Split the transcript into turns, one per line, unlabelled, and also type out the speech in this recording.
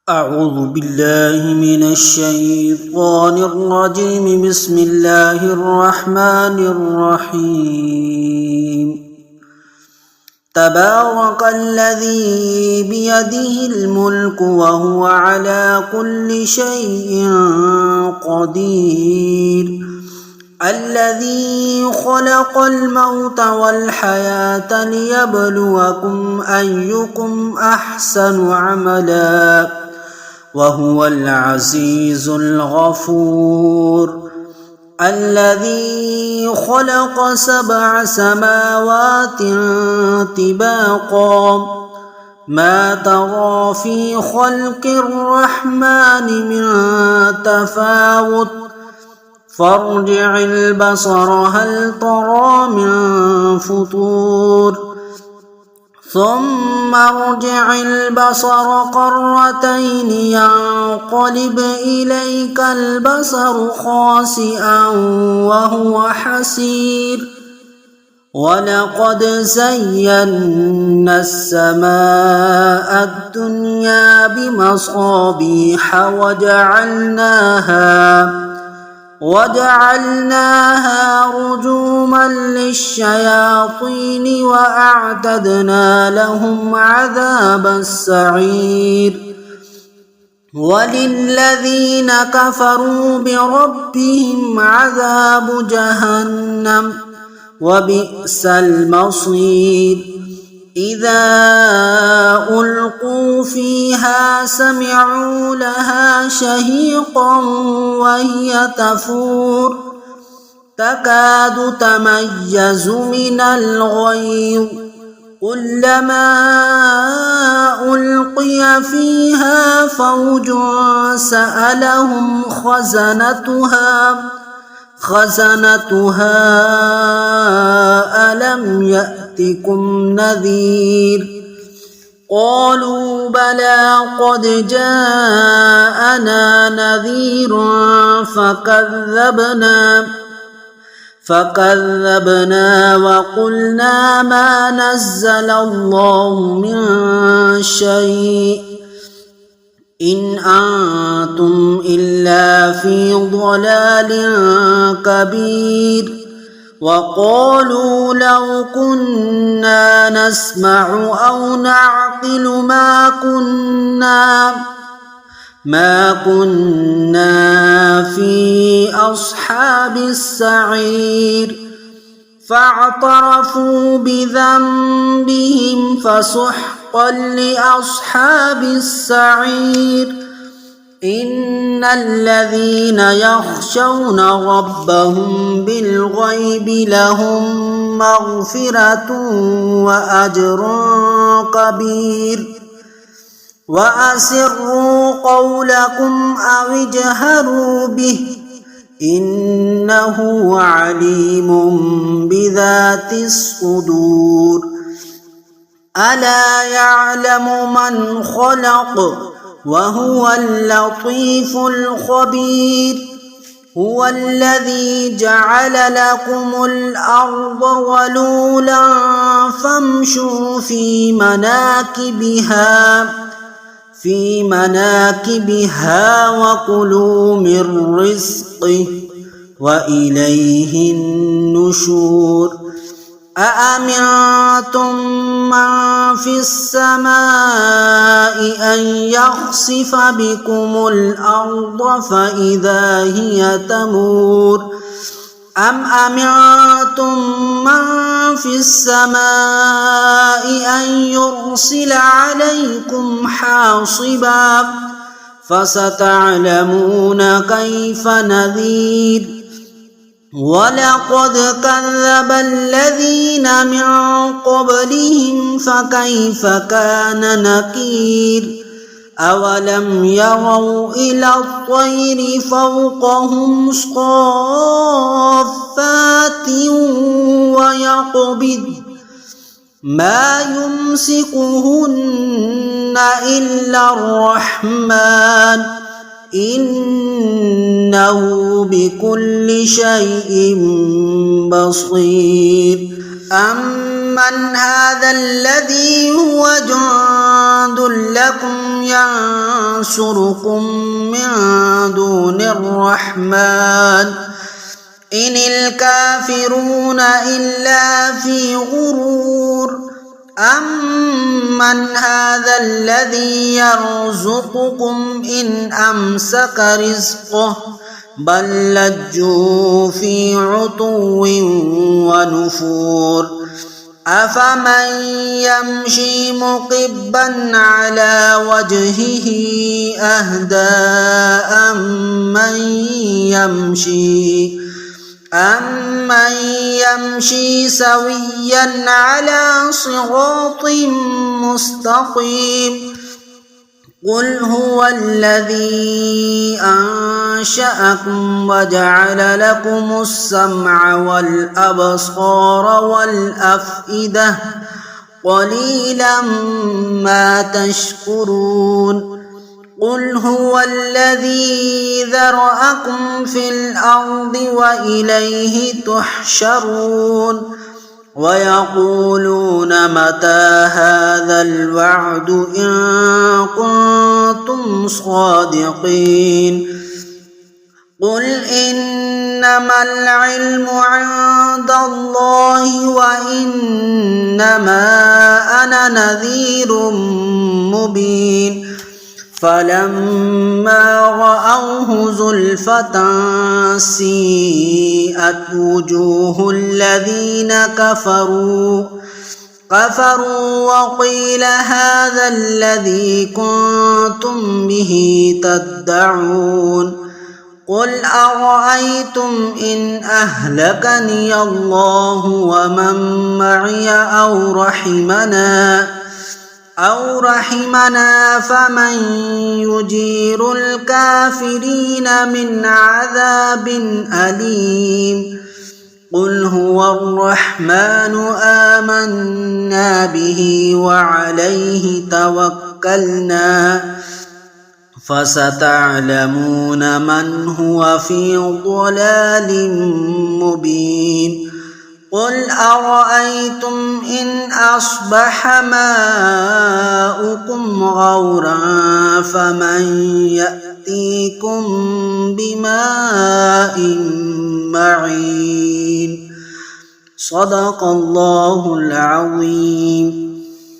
أعوذ بالله من الشيطان الرجيم. بسم الله الرحمن الرحيم. تبارك الذي بيده الملك وهو على كل شيء قدير. الذي خلق الموت والحياة ليبلوكم أيكم أحسن عملا وهو العزيز الغفور. الذي خلق 7 سماوات طباقا ما ترى في خلق الرحمن من تفاوت فارجع البصر هل ترى من فطور ثم ارجع البصر قرتين ينقلب إليك البصر خاسئا وهو حسير. ولقد زينا السماء الدنيا بمصابيح وجعلناها رجوما للشياطين وأعتدنا لهم عذاب السعير. وللذين كفروا بربهم عذاب جهنم وبئس المصير. إذا ألقوا فيها سمعوا لها شهيقا وهي تفور تكاد تميز من الغيظ كلما ألقي فيها فوج سألهم خزنتها ألم يأتكم نذير قالوا بلى قد جاءنا نذير فكذبنا وقلنا ما نزل الله من شيء إن أنتم إلا في ضلال كبير. وقالوا لو كنا نسمع أو نعقل ما كنا في أصحاب السعير. فاعترفوا بذنبهم فسحقا لأصحاب السعير. إن الذين يخشون ربهم بالغيب لهم مغفرة وأجر كبير. وأسروا قولكم أو اجهروا به إنه عليم بذات الصدور. ألا يعلم من خلق وهو اللطيف الخبير. هو الذي جعل لكم الأرض ذلولا فامشوا في مناكبها وكلوا من رزقه وإليه النشور. أأمنتم من في السماء أن يخسف بكم الأرض فإذا هي تمور أم أمنتم من في السماء أن يرسل عليكم حاصبا فستعلمون كيف نذير. ولقد كذب الذين من قبلهم فكيف كان نكير. أولم يروا إلى الطير فوقهم صافات ويقبض ما يمسكهن إلا الرحمن إنه بكل شيء بصير. أمن هذا الذي هو جند لكم ينصركم من دون الرحمن إن الكافرون إلا في غرور أمن هذا الذي يرزقكم إن أمسك رزقه بل لجوا في عتو ونفور أفمن يمشي مكبا على وجهه أهدى أمن يمشي سويا على صراط مستقيم قل هو الذي أنشأكم وجعل لكم السمع والأبصار والأفئدة قليلا ما تشكرون قل هو الذي ذرأكم في الأرض وإليه تحشرون ويقولون متى هذا الوعد إن كنتم صادقين قل إنما العلم عند الله وإنما أنا نذير مبين فلما رأوه زلفة سيئت وجوه الذين كفروا وقيل هذا الذي كنتم به تدعون قل أرأيتم إن أهلكني الله ومن معي أو رحمنا فمن يجير الكافرين من عذاب أليم قل هو الرحمن آمنا به وعليه توكلنا فستعلمون من هو في ضلال مبين قل أرأيتم إن أصبح ماؤكم غورا فمن يأتيكم بماء معين صدق الله العظيم.